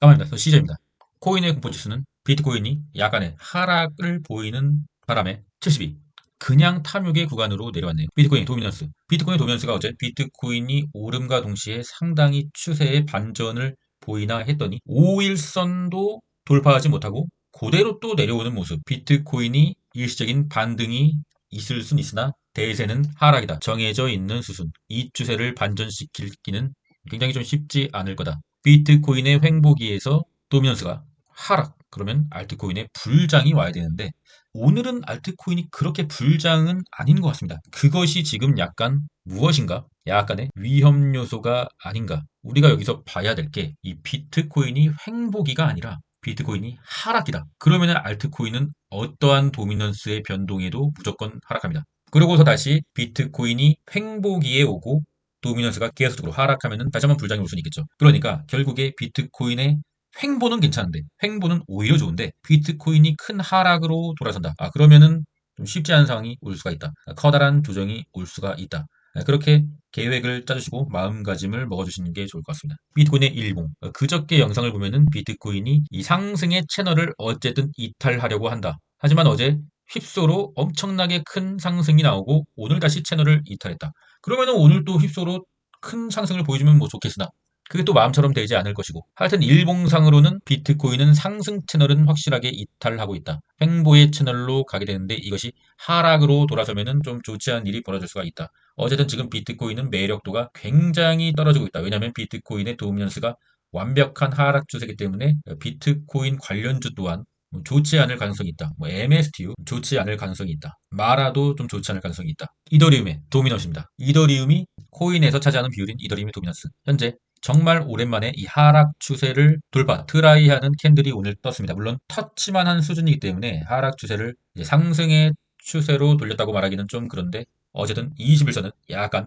까만입니다. 시저입니다. 코인의 공포지수는 비트코인이 약간의 하락을 보이는 바람에 72. 그냥 탐욕의 구간으로 내려왔네요. 비트코인 도미넌스. 비트코인 도미넌스가 어제 비트코인이 오름과 동시에 상당히 추세의 반전을 보이나 했더니 5일선도 돌파하지 못하고 그대로 또 내려오는 모습. 비트코인이 일시적인 반등이 있을 순 있으나 대세는 하락이다. 정해져 있는 수순. 이 추세를 반전시키기는 굉장히 좀 쉽지 않을 거다. 비트코인의 횡보기에서 도미넌스가 하락. 그러면 알트코인의 불장이 와야 되는데 오늘은 알트코인이 그렇게 불장은 아닌 것 같습니다. 그것이 지금 약간 무엇인가? 약간의 위험 요소가 아닌가? 우리가 여기서 봐야 될 게 이 비트코인이 횡보기가 아니라 비트코인이 하락이다. 그러면 알트코인은 어떠한 도미넌스의 변동에도 무조건 하락합니다. 그러고서 다시 비트코인이 횡보기에 오고 도미넌스가 계속적으로 하락하면 다시 한번 불장이 올 수는 있겠죠. 그러니까 결국에 비트코인의 횡보는 괜찮은데 횡보는 오히려 좋은데 비트코인이 큰 하락으로 돌아선다. 그러면은 좀 쉽지 않은 상황이 올 수가 있다. 커다란 조정이 올 수가 있다. 그렇게 계획을 짜주시고 마음가짐을 먹어주시는 게 좋을 것 같습니다. 비트코인의 일봉. 그저께 영상을 보면은 비트코인이 이 상승의 채널을 어쨌든 이탈하려고 한다. 하지만 어제 휩소로 엄청나게 큰 상승이 나오고 오늘 다시 채널을 이탈했다. 그러면은 오늘 또 휩소로 큰 상승을 보여주면 뭐 좋겠으나 그게 또 마음처럼 되지 않을 것이고 하여튼 일봉상으로는 비트코인은 상승 채널은 확실하게 이탈하고 있다. 횡보의 채널로 가게 되는데 이것이 하락으로 돌아서면은 좀 좋지 않은 일이 벌어질 수가 있다. 어쨌든 지금 비트코인은 매력도가 굉장히 떨어지고 있다. 왜냐하면 비트코인의 도미넌스가 완벽한 하락 추세이기 때문에 비트코인 관련주 또한 좋지 않을 가능성이 있다. MSTU 좋지 않을 가능성이 있다. 마라도 좀 좋지 않을 가능성이 있다. 이더리움의 도미넌스입니다. 이더리움이 코인에서 차지하는 비율인 이더리움의 도미넌스. 현재 정말 오랜만에 이 하락 추세를 돌파, 트라이하는 캔들이 오늘 떴습니다. 물론 터치만 한 수준이기 때문에 하락 추세를 이제 상승의 추세로 돌렸다고 말하기는 좀 그런데 어쨌든 21선은 약간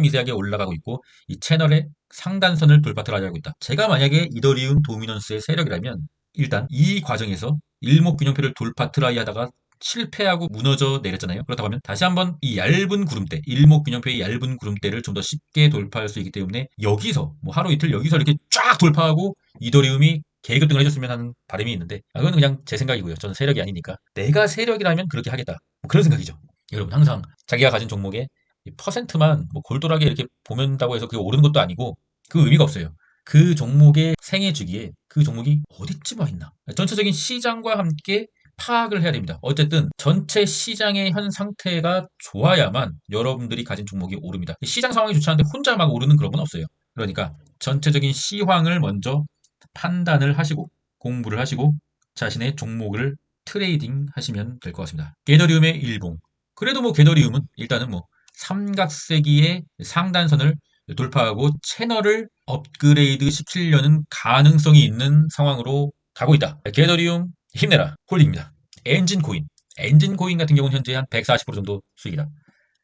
미세하게 올라가고 있고 이 채널의 상단선을 돌파 트라이하고 있다. 제가 만약에 이더리움 도미넌스의 세력이라면 일단 이 과정에서 일목균형표를 돌파 트라이 하다가 실패하고 무너져 내렸잖아요. 그렇다고 하면 다시 한번 이 얇은 구름대, 일목균형표의 얇은 구름대를 좀 더 쉽게 돌파할 수 있기 때문에 여기서 뭐 하루 이틀 여기서 이렇게 쫙 돌파하고 이더리움이 계급등을 해줬으면 하는 바람이 있는데 그건 그냥 제 생각이고요. 저는 세력이 아니니까 내가 세력이라면 그렇게 하겠다. 뭐 그런 생각이죠. 여러분 항상 자기가 가진 종목의 퍼센트만 뭐 골똘하게 이렇게 보면다고 해서 그게 오르는 것도 아니고 그 의미가 없어요. 그 종목의 생애 주기에 그 종목이 어디쯤 와 있나. 전체적인 시장과 함께 파악을 해야 됩니다. 어쨌든 전체 시장의 현 상태가 좋아야만 여러분들이 가진 종목이 오릅니다. 시장 상황이 좋지 않은데 혼자 막 오르는 그런 건 없어요. 그러니까 전체적인 시황을 먼저 판단을 하시고 공부를 하시고 자신의 종목을 트레이딩 하시면 될 것 같습니다. 게더리움의 일봉. 그래도 뭐 게더리움은 일단은 뭐 삼각세기의 상단선을 돌파하고 채널을 업그레이드 시키려는 가능성이 있는 상황으로 가고 있다. 게더리움 힘내라 홀딩입니다. 엔진코인. 엔진코인 같은 경우는 현재 한 140% 정도 수익이다.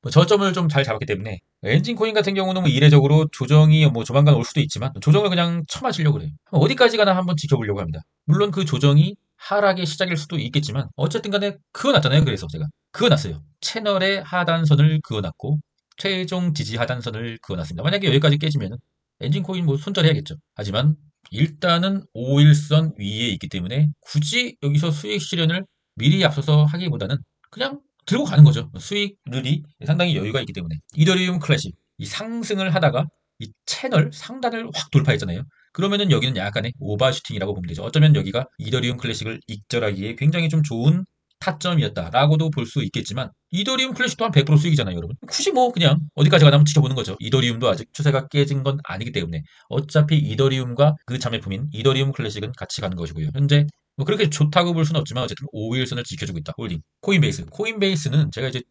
뭐 저점을 좀 잘 잡았기 때문에 엔진코인 같은 경우는 뭐 이례적으로 조정이 뭐 조만간 올 수도 있지만 조정을 그냥 쳐맞으려고 그래요. 어디까지 가나 한번 지켜보려고 합니다. 물론 그 조정이 하락의 시작일 수도 있겠지만 어쨌든 간에 그어놨잖아요. 그래서 제가 그어놨어요. 채널의 하단선을 그어놨고 최종 지지 하단선을 그어놨습니다. 만약에 여기까지 깨지면 엔진코인 뭐 손절해야겠죠. 하지만 일단은 5일선 위에 있기 때문에 굳이 여기서 수익 실현을 미리 앞서서 하기보다는 그냥 들고 가는 거죠. 수익률이 상당히 여유가 있기 때문에. 이더리움 클래식. 이 상승을 하다가 이 채널 상단을 확 돌파했잖아요. 그러면은 여기는 약간의 오버슈팅이라고 보면 되죠. 어쩌면 여기가 이더리움 클래식을 익절하기에 굉장히 좀 좋은 타점이었다라고도 볼 수 있겠지만 이더리움 클래식 또한 100% 수익이잖아요, 여러분. 굳이 뭐 그냥 어디까지 가나 한번 지켜보는 거죠. 이더리움도 아직 추세가 깨진 건 아니기 때문에 어차피 이더리움과 그 자매품인 이더리움 클래식은 같이 가는 것이고요. 현재 뭐 그렇게 좋다고 볼 수는 없지만 어쨌든 5일선을 지켜주고 있다. 홀딩. 코인베이스. 코인베이스는 제가 이제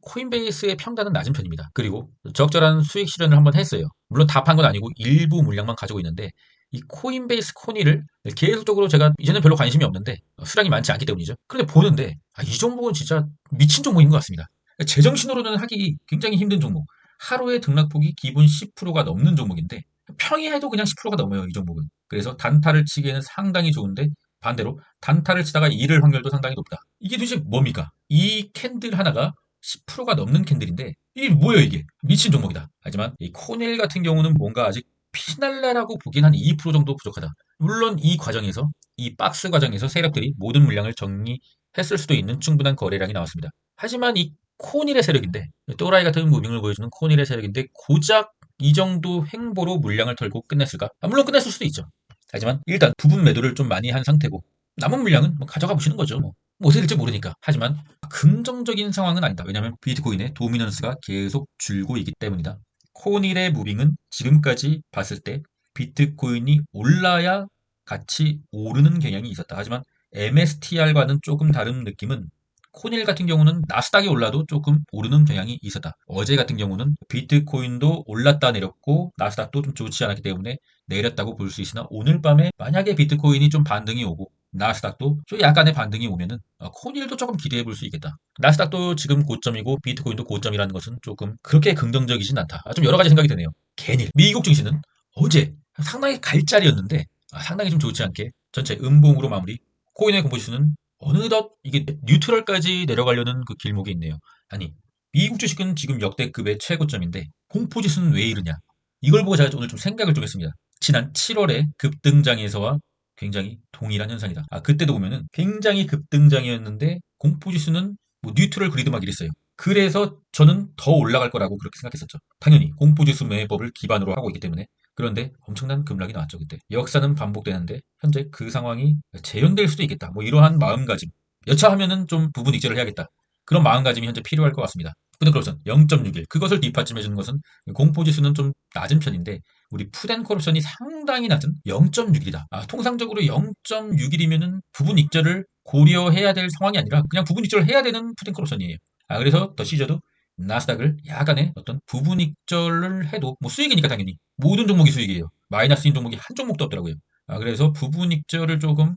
코인베이스의 평단은 낮은 편입니다. 그리고 적절한 수익 실현을 한번 했어요. 물론 다 판 건 아니고 일부 물량만 가지고 있는데 이 코인베이스 코니를 계속적으로 제가 이제는 별로 관심이 없는데 수량이 많지 않기 때문이죠. 그런데 보는데 이 종목은 진짜 미친 종목인 것 같습니다. 제정신으로는 하기 굉장히 힘든 종목. 하루의 등락폭이 기본 10%가 넘는 종목인데 평이해도 그냥 10%가 넘어요. 이 종목은. 그래서 단타를 치기에는 상당히 좋은데 반대로 단타를 치다가 잃을 확률도 상당히 높다. 이게 도대체 뭡니까? 이 캔들 하나가 10%가 넘는 캔들인데 이게 뭐예요 이게? 미친 종목이다. 하지만 이 코넬 같은 경우는 뭔가 아직 피날레라고 보기엔 한 2% 정도 부족하다. 물론 이 과정에서 이 박스 과정에서 세력들이 모든 물량을 정리했을 수도 있는 충분한 거래량이 나왔습니다. 하지만 이 코닐의 세력인데 또라이 같은 무빙을 보여주는 코닐의 세력인데 고작 이 정도 행보로 물량을 털고 끝냈을까? 물론 끝냈을 수도 있죠. 하지만 일단 부분 매도를 좀 많이 한 상태고 남은 물량은 뭐 가져가 보시는 거죠. 뭐 어떻게 될지 모르니까. 하지만 긍정적인 상황은 아니다. 왜냐하면 비트코인의 도미넌스가 계속 줄고 있기 때문이다. 코닐의 무빙은 지금까지 봤을 때 비트코인이 올라야 같이 오르는 경향이 있었다. 하지만 MSTR과는 조금 다른 느낌은 코닐 같은 경우는 나스닥이 올라도 조금 오르는 경향이 있었다. 어제 같은 경우는 비트코인도 올랐다 내렸고 나스닥도 좀 좋지 않았기 때문에 내렸다고 볼 수 있으나 오늘 밤에 만약에 비트코인이 좀 반등이 오고 나스닥도 좀 약간의 반등이 오면은 코닐도 조금 기대해 볼 수 있겠다. 나스닥도 지금 고점이고 비트코인도 고점이라는 것은 조금 그렇게 긍정적이진 않다. 좀 여러 가지 생각이 드네요. 개닐 미국 증시는 어제 상당히 갈짜리였는데 상당히 좀 좋지 않게 전체 음봉으로 마무리. 코인의 공포지수는 어느덧 이게 뉴트럴까지 내려가려는 그 길목에 있네요. 아니 미국 주식은 지금 역대급의 최고점인데 공포지수는 왜 이러냐? 이걸 보고 제가 오늘 좀 생각을 좀 했습니다. 지난 7월에 급등장에서와 굉장히 동일한 현상이다. 그때도 보면은 굉장히 급등장이었는데 공포지수는 뭐 뉴트럴 그리드 막 이랬어요. 그래서 저는 더 올라갈 거라고 그렇게 생각했었죠. 당연히 공포지수 매매법을 기반으로 하고 있기 때문에. 그런데 엄청난 급락이 나왔죠, 그때. 역사는 반복되는데 현재 그 상황이 재현될 수도 있겠다. 뭐 이러한 마음가짐. 여차하면은 좀 부분 익절을 해야겠다. 그런 마음가짐이 현재 필요할 것 같습니다. 푸드크롭션 0.61. 그것을 뒷받침해주는 것은 공포지수는 좀 낮은 편인데 우리 푸드앤코럽션이 상당히 낮은 0.6이다. 통상적으로 0.6이면은 부분 익절을 고려해야 될 상황이 아니라 그냥 부분 익절을 해야 되는 푸드앤코럽션이에요. 그래서 더 시저도 나스닥을 약간의 어떤 부분 익절을 해도 뭐 수익이니까 당연히 모든 종목이 수익이에요. 마이너스인 종목이 한 종목도 없더라고요. 그래서 부분 익절을 조금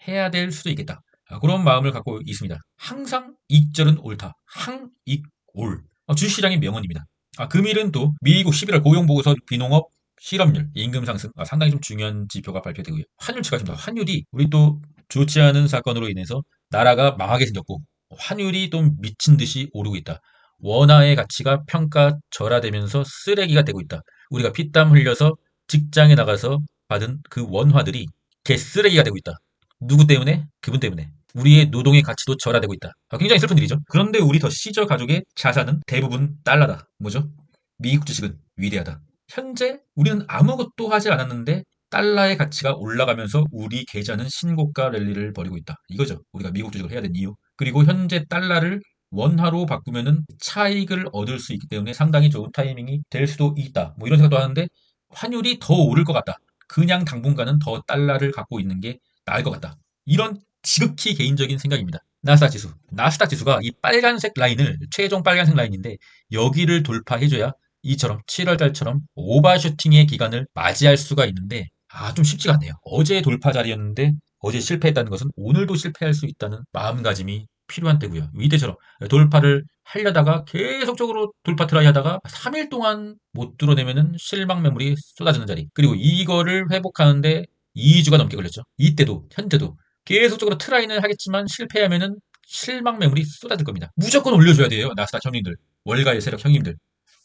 해야 될 수도 있겠다. 그런 마음을 갖고 있습니다. 항상 익절은 옳다. 항익올. 주식시장의 명언입니다. 금일은 또 미국 11월 고용보고서 비농업 실업률, 임금 상승 상당히 좀 중요한 지표가 발표되고요. 환율치가 좀 환율이 우리 또 좋지 않은 사건으로 인해서 나라가 망하게 생겼고 환율이 또 미친 듯이 오르고 있다. 원화의 가치가 평가절하되면서 쓰레기가 되고 있다. 우리가 피땀 흘려서 직장에 나가서 받은 그 원화들이 개쓰레기가 되고 있다. 누구 때문에? 그분 때문에. 우리의 노동의 가치도 절하되고 있다. 굉장히 슬픈 일이죠. 그런데 우리 더 시저 가족의 자산은 대부분 달러다. 뭐죠? 미국 주식은 위대하다. 현재 우리는 아무것도 하지 않았는데 달러의 가치가 올라가면서 우리 계좌는 신고가 랠리를 벌이고 있다. 이거죠. 우리가 미국 주식을 해야 되는 이유. 그리고 현재 달러를 원화로 바꾸면은 차익을 얻을 수 있기 때문에 상당히 좋은 타이밍이 될 수도 있다. 뭐 이런 생각도 하는데 환율이 더 오를 것 같다. 그냥 당분간은 더 달러를 갖고 있는 게 나을 것 같다. 이런 지극히 개인적인 생각입니다. 나스닥 지수. 나스닥 지수가 이 빨간색 라인을 최종 빨간색 라인인데 여기를 돌파해줘야 이처럼 7월달처럼 오버슈팅의 기간을 맞이할 수가 있는데 좀 쉽지가 않네요. 어제 돌파 자리였는데 어제 실패했다는 것은 오늘도 실패할 수 있다는 마음가짐이 필요한 때고요. 이때처럼 돌파를 하려다가 계속적으로 돌파 트라이 하다가 3일 동안 못 뚫어내면은 실망 매물이 쏟아지는 자리. 그리고 이거를 회복하는데 2주가 넘게 걸렸죠. 이때도 현재도 계속적으로 트라이는 하겠지만 실패하면은 실망 매물이 쏟아질 겁니다. 무조건 올려줘야 돼요. 나스닥 형님들. 월가의 세력 형님들.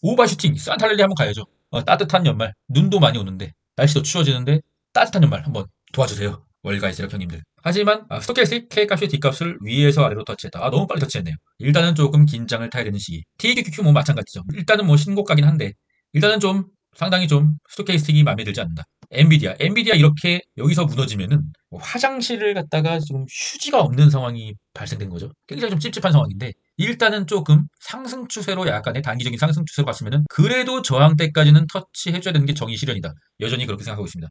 오버슈팅, 산탈랠리 한번 가야죠. 따뜻한 연말, 눈도 많이 오는데, 날씨도 추워지는데, 따뜻한 연말 한번 도와주세요. 월가의 세력 형님들. 하지만, 스토캐스틱 K값이 D값을 위에서 아래로 터치했다. 너무 빨리 터치했네요. 일단은 조금 긴장을 타야 되는 시기. TQQQ 뭐 마찬가지죠. 일단은 뭐 신고가긴 한데, 일단은 좀, 상당히 좀, 스토캐스틱이 마음에 들지 않는다. 엔비디아 이렇게 여기서 무너지면은 화장실을 갔다가 지금 휴지가 없는 상황이 발생된 거죠. 굉장히 좀 찝찝한 상황인데 일단은 조금 상승 추세로 약간의 단기적인 상승 추세로 갔으면은 그래도 저항대까지는 터치해줘야 되는 게 정의 실현이다. 여전히 그렇게 생각하고 있습니다.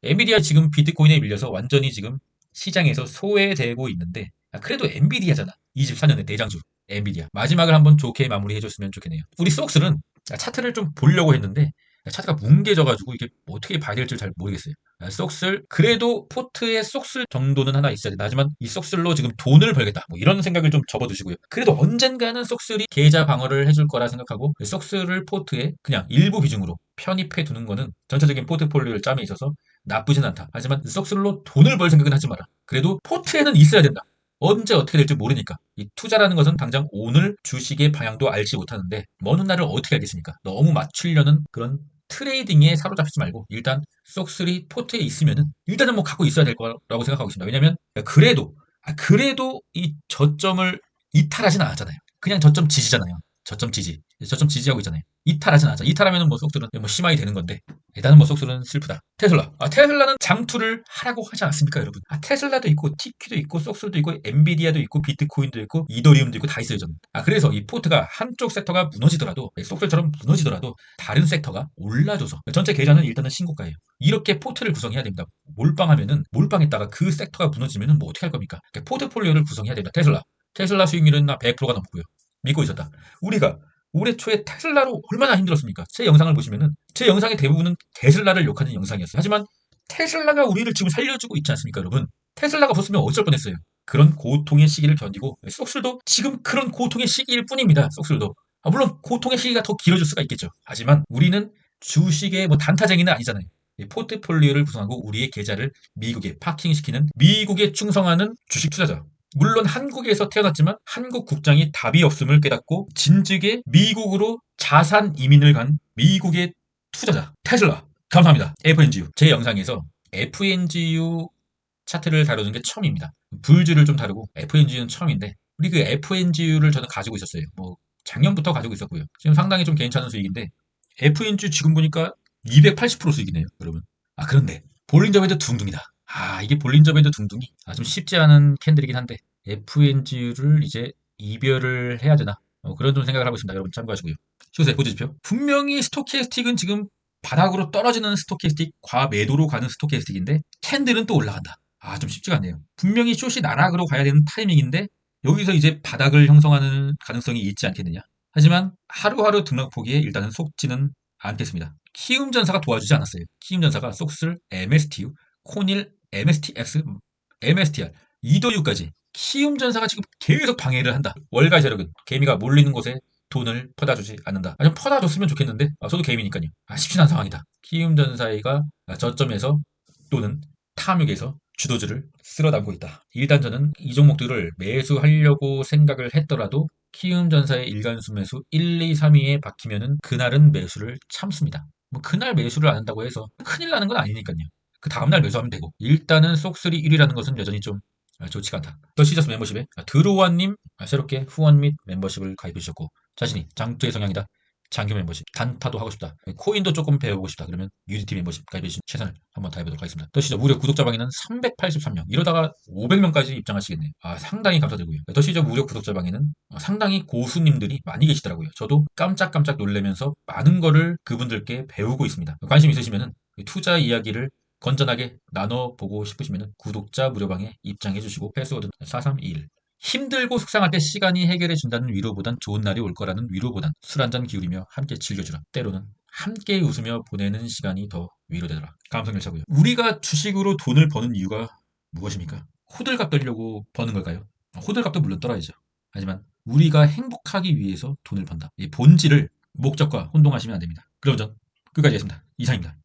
엔비디아 지금 비트코인에 밀려서 완전히 지금 시장에서 소외되고 있는데 그래도 엔비디아잖아. 24년의 대장주 엔비디아. 마지막을 한번 좋게 마무리해줬으면 좋겠네요. 우리 스톡스는 차트를 좀 보려고 했는데 차트가 뭉개져가지고 이게 어떻게 봐야 될지 잘 모르겠어요. 쏙슬 그래도 포트에 쏙슬 정도는 하나 있어야 된다. 하지만 이 쏙슬로 지금 돈을 벌겠다. 뭐 이런 생각을 좀 접어두시고요. 그래도 언젠가는 쏙슬이 계좌 방어를 해줄 거라 생각하고 쏙슬을 포트에 그냥 일부 비중으로 편입해 두는 거는 전체적인 포트폴리오를 짬에 있어서 나쁘진 않다. 하지만 쏙슬로 돈을 벌 생각은 하지 마라. 그래도 포트에는 있어야 된다. 언제 어떻게 될지 모르니까 이 투자라는 것은 당장 오늘 주식의 방향도 알지 못하는데 먼 훗날을 어떻게 알겠습니까? 너무 맞추려는 그런 트레이딩에 사로잡히지 말고 일단 쏙3 포트에 있으면은 일단은 뭐 갖고 있어야 될 거라고 생각하고 있습니다. 왜냐면 그래도 이 저점을 이탈하진 않았잖아요. 그냥 저점 지지잖아요. 저점 지지. 저점 지지하고 있잖아요. 이탈하진 않았잖아. 이탈하면은 뭐 쏙들은 뭐 심하게 되는 건데 일단은 뭐 쏙들은 슬프다. 테슬라. 테슬라는 장투를 하라고 하지 않았습니까, 여러분? 테슬라도 있고 TQ도 있고 쏙들도 있고 엔비디아도 있고 비트코인도 있고 이더리움도 있고 다 있어요, 저는. 그래서 이 포트가 한쪽 섹터가 무너지더라도 쏙들처럼 무너지더라도 다른 섹터가 올라줘서 전체 계좌는 일단은 신고가예요. 이렇게 포트를 구성해야 됩니다. 몰빵했다가 그 섹터가 무너지면은 뭐 어떻게 할 겁니까? 포트폴리오를 구성해야 됩니다. 테슬라 수익률은 100%가 넘고요. 믿고 있었다. 우리가 올해 초에 테슬라로 얼마나 힘들었습니까? 제 영상을 보시면은 제 영상의 대부분은 테슬라를 욕하는 영상이었어요. 하지만 테슬라가 우리를 지금 살려주고 있지 않습니까, 여러분? 테슬라가 없었으면 어쩔 뻔했어요. 그런 고통의 시기를 견디고 쏙술도 지금 그런 고통의 시기일 뿐입니다. 쏙술도. 물론 고통의 시기가 더 길어질 수가 있겠죠. 하지만 우리는 주식의 뭐 단타쟁이는 아니잖아요. 포트폴리오를 구성하고 우리의 계좌를 미국에 파킹시키는 미국에 충성하는 주식 투자자. 물론 한국에서 태어났지만 한국 국장이 답이 없음을 깨닫고 진즉에 미국으로 자산 이민을 간 미국의 투자자 테슬라. 감사합니다. FNGU. 제 영상에서 FNGU 차트를 다루는 게 처음입니다. 불주를 좀 다루고 FNGU는 처음인데 우리 그 FNGU를 저는 가지고 있었어요. 뭐 작년부터 가지고 있었고요. 지금 상당히 좀 괜찮은 수익인데 FNGU 지금 보니까 280% 수익이네요, 여러분. 그런데 볼린저 밴드 둥둥이다. 이게 볼린저 밴드 둥둥이 좀 쉽지 않은 캔들이긴 한데 FNG를 이제 이별을 해야 되나 그런 좀 생각을 하고 있습니다. 여러분 참고하시고요. 시그널 보여주십시오. 분명히 스토캐스틱은 지금 바닥으로 떨어지는 스토캐스틱, 과매도로 가는 스토캐스틱인데 캔들은 또 올라간다. 좀 쉽지가 않네요. 분명히 숏이 나락으로 가야 되는 타이밍인데 여기서 이제 바닥을 형성하는 가능성이 있지 않겠느냐. 하지만 하루하루 등락폭에 일단은 속지는 않겠습니다. 키움전사가 도와주지 않았어요. 키움전사가 쏙슬, MSTU, 코닐, MSTX, MSTR, 이더유까지 키움전사가 지금 계속 방해를 한다. 월가 세력은 개미가 몰리는 곳에 돈을 퍼다주지 않는다. 좀 퍼다줬으면 좋겠는데 저도 개미니까요. 쉽지 않은 상황이다. 키움전사가 저점에서 또는 탐욕에서 주도주를 쓸어 담고 있다. 일단 저는 이 종목들을 매수하려고 생각을 했더라도 키움전사의 일간수 매수 1, 2, 3위에 박히면은 그날은 매수를 참습니다. 뭐 그날 매수를 안 한다고 해서 큰일 나는 건 아니니까요. 그 다음날 매수하면 되고 일단은 쏙3 1위라는 것은 여전히 좀 좋지가 않다. 더 시저스 멤버십에 드로와님 새롭게 후원 및 멤버십을 가입해 주셨고 자신이 장투의 성향이다. 장기 멤버십 단타도 하고 싶다. 코인도 조금 배워보고 싶다. 그러면 UDT 멤버십 가입해 주신 최선을 한번 다해보도록 하겠습니다. 더 시저 무료 구독자방에는 383명 이러다가 500명까지 입장하시겠네요. 상당히 감사드리고요. 더 시저 무료 구독자방에는 상당히 고수님들이 많이 계시더라고요. 저도 깜짝깜짝 놀라면서 많은 거를 그분들께 배우고 있습니다. 관심 있으시면은 투자 이야기를 건전하게 나눠보고 싶으시면 구독자 무료방에 입장해주시고 패스워드 4321 힘들고 속상할 때 시간이 해결해준다는 위로보단 좋은 날이 올 거라는 위로보단 술 한잔 기울이며 함께 즐겨주라. 때로는 함께 웃으며 보내는 시간이 더 위로되더라. 감성열차고요. 우리가 주식으로 돈을 버는 이유가 무엇입니까? 호들갑 떨려고 버는 걸까요? 호들갑도 물론 떨어야죠. 하지만 우리가 행복하기 위해서 돈을 번다. 이 본질을 목적과 혼동하시면 안 됩니다. 그럼 전 끝까지 하겠습니다. 이상입니다.